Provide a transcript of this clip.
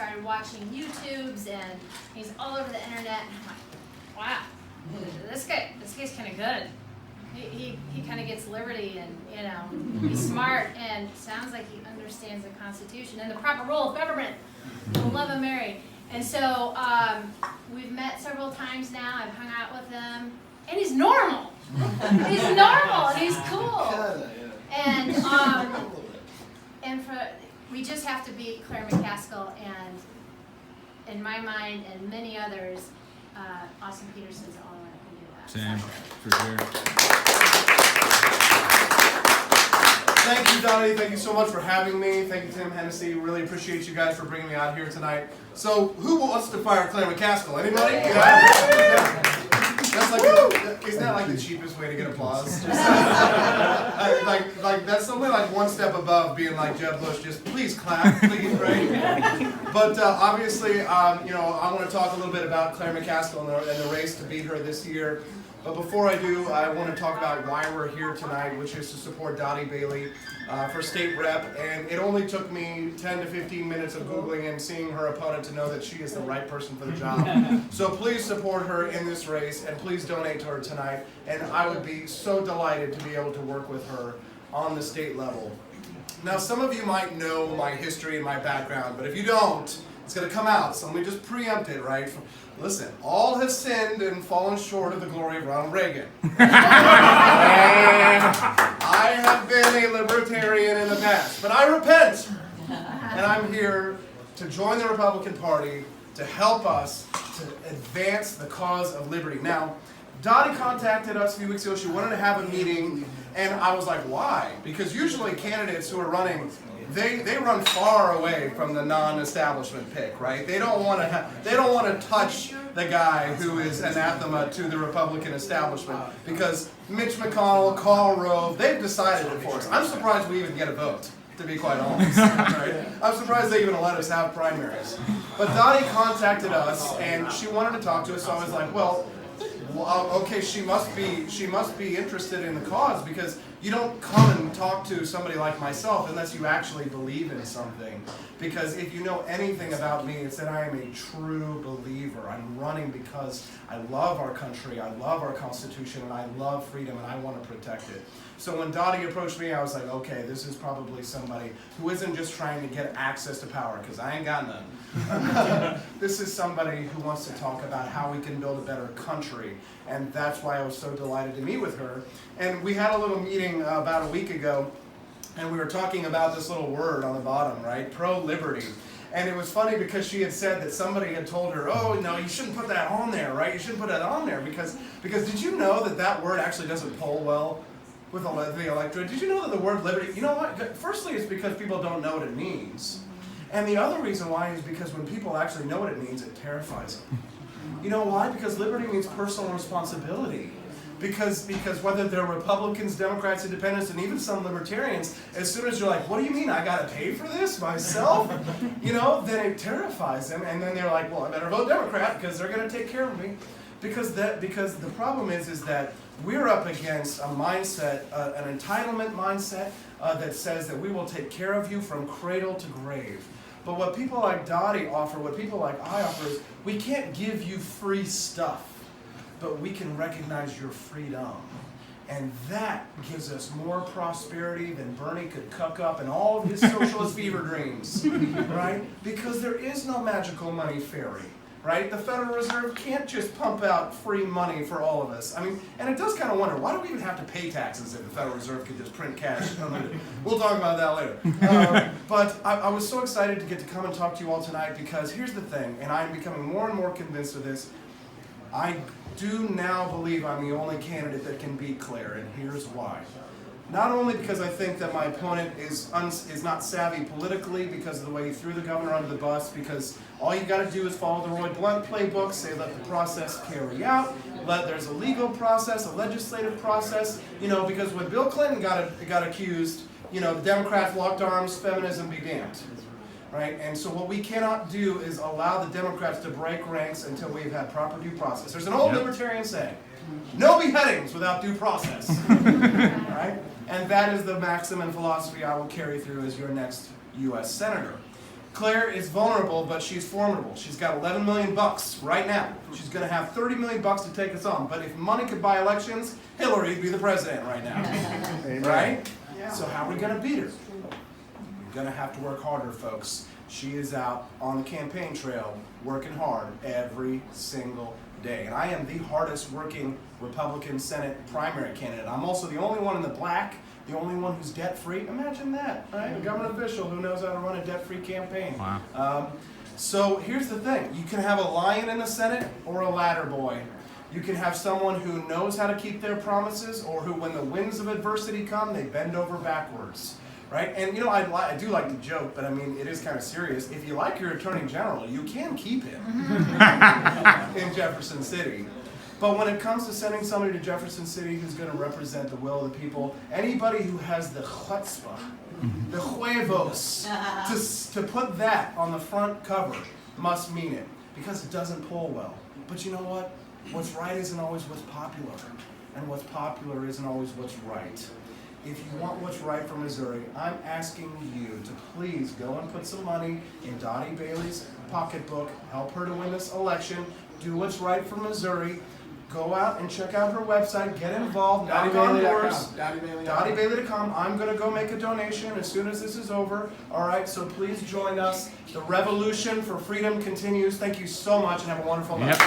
started watching YouTubes, and he's all over the internet, and I'm like, wow, this guy's kind of good. He kind of gets liberty, and he's smart, and sounds like he understands the Constitution and the proper role of government, the love of Mary. And so we've met several times now. I've hung out with him, and he's normal. He's normal, and he's cool. And we just have to beat Claire McCaskill, and in my mind and many others, Austin Petersen is the only one that can do that. Same, for sure. Thank you, Dottie. Thank you so much for having me. Thank you, Tim Hennessy. Really appreciate you guys for bringing me out here tonight. So, who wants to fire Claire McCaskill? Anybody? Yeah. That's like, isn't that like the cheapest way to get applause? Like that's only like one step above being like Jeb Bush. Just please clap, please, right? But obviously, I want to talk a little bit about Claire McCaskill and the race to beat her this year. But before I do, I want to talk about why we're here tonight, which is to support Dottie Bailey for state rep. And it only took me 10 to 15 minutes of Googling and seeing her opponent to know that she is the right person for the job. So please support her in this race, and please donate to her tonight. And I would be so delighted to be able to work with her on the state level. Now, some of you might know my history and my background, but if you don't, it's going to come out. So let me just preempt it, right? Listen, all have sinned and fallen short of the glory of Ronald Reagan. I have been a libertarian in the past, but I repent. And I'm here to join the Republican Party to help us to advance the cause of liberty. Now, Dottie contacted us a few weeks ago. She wanted to have a meeting, and I was like, why? Because usually candidates who are running, they run far away from the non-establishment pick, right? They don't want to touch the guy who is anathema to the Republican establishment, because Mitch McConnell, Karl Rove, they've decided it for us. I'm surprised we even get a vote, to be quite honest. Right? I'm surprised they even let us have primaries. But Dottie contacted us, and she wanted to talk to us. So I was like, well, okay, she must be interested in the cause, because you don't come and talk to somebody like myself unless you actually believe in something. Because if you know anything about me, it's that I am a true believer. I'm running because I love our country, I love our Constitution, and I love freedom, and I want to protect it. So when Dottie approached me, I was like, okay, this is probably somebody who isn't just trying to get access to power, because I ain't got none. This is somebody who wants to talk about how we can build a better country, and that's why I was so delighted to meet with her. And we had a little meeting about a week ago, and we were talking about this little word on the bottom, right? Pro-liberty. And it was funny because she had said that somebody had told her, oh, no, you shouldn't put that on there, right? You shouldn't put that on there because did you know that word actually doesn't poll well with the electorate? Did you know that the word liberty, you know what? Firstly, it's because people don't know what it means. And the other reason why is because when people actually know what it means, it terrifies them. You know why? Because liberty means personal responsibility. Because whether they're Republicans, Democrats, Independents, and even some libertarians, as soon as you're like, what do you mean I got to pay for this myself? Then it terrifies them, and then they're like, well, I better vote Democrat because they're going to take care of me. Because the problem is that we're up against a mindset, an entitlement mindset that says that we will take care of you from cradle to grave. But what people like Dottie offer, what people like I offer is, we can't give you free stuff, but we can recognize your freedom. And that gives us more prosperity than Bernie could cook up in all of his socialist fever dreams, right? Because there is no magical money fairy, right? The Federal Reserve can't just pump out free money for all of us. I mean, and it does kind of wonder, why do we even have to pay taxes if the Federal Reserve could just print cash unlimited? We'll talk about that later. But I was so excited to get to come and talk to you all tonight, because here's the thing, and I'm becoming more and more convinced of this. I do now believe I'm the only candidate that can beat Claire, and here's why. Not only because I think that my opponent is not savvy politically because of the way he threw the governor under the bus, because all you got to do is follow the Roy Blunt playbook, say let the process carry out, there's a legal process, a legislative process, because when Bill Clinton got accused, the Democrats locked arms, feminism be damned. Right? And so what we cannot do is allow the Democrats to break ranks until we've had proper due process. There's an old libertarian saying, no beheadings without due process. Right? And that is the maxim and philosophy I will carry through as your next U.S. Senator. Claire is vulnerable, but she's formidable. She's got 11 million bucks right now. She's going to have 30 million bucks to take us on. But if money could buy elections, Hillary'd be the president right now. Right? So how are we going to beat her? We're going to have to work harder, folks. She is out on the campaign trail working hard every single day. And I am the hardest working Republican Senate primary candidate. I'm also the only one in the black, the only one who's debt-free. Imagine that, right? A government official who knows how to run a debt-free campaign. Wow. So here's the thing. You can have a lion in the Senate or a ladder boy. You can have someone who knows how to keep their promises, or who, when the winds of adversity come, they bend over backwards. Right? And you know, I do like to joke, but I mean, it is kind of serious. If you like your attorney general, you can keep him in Jefferson City. But when it comes to sending somebody to Jefferson City who's going to represent the will of the people, anybody who has the chutzpah, the huevos, to put that on the front cover must mean it, because it doesn't poll well. But you know what? What's right isn't always what's popular, and what's popular isn't always what's right. If you want what's right for Missouri, I'm asking you to please go and put some money in Dottie Bailey's pocketbook, help her to win this election, do what's right for Missouri. Go out and check out her website, get involved, knock on doors. DottieBailey.com. I'm going to go make a donation as soon as this is over. All right, so please join us. The revolution for freedom continues. Thank you so much, and have a wonderful night.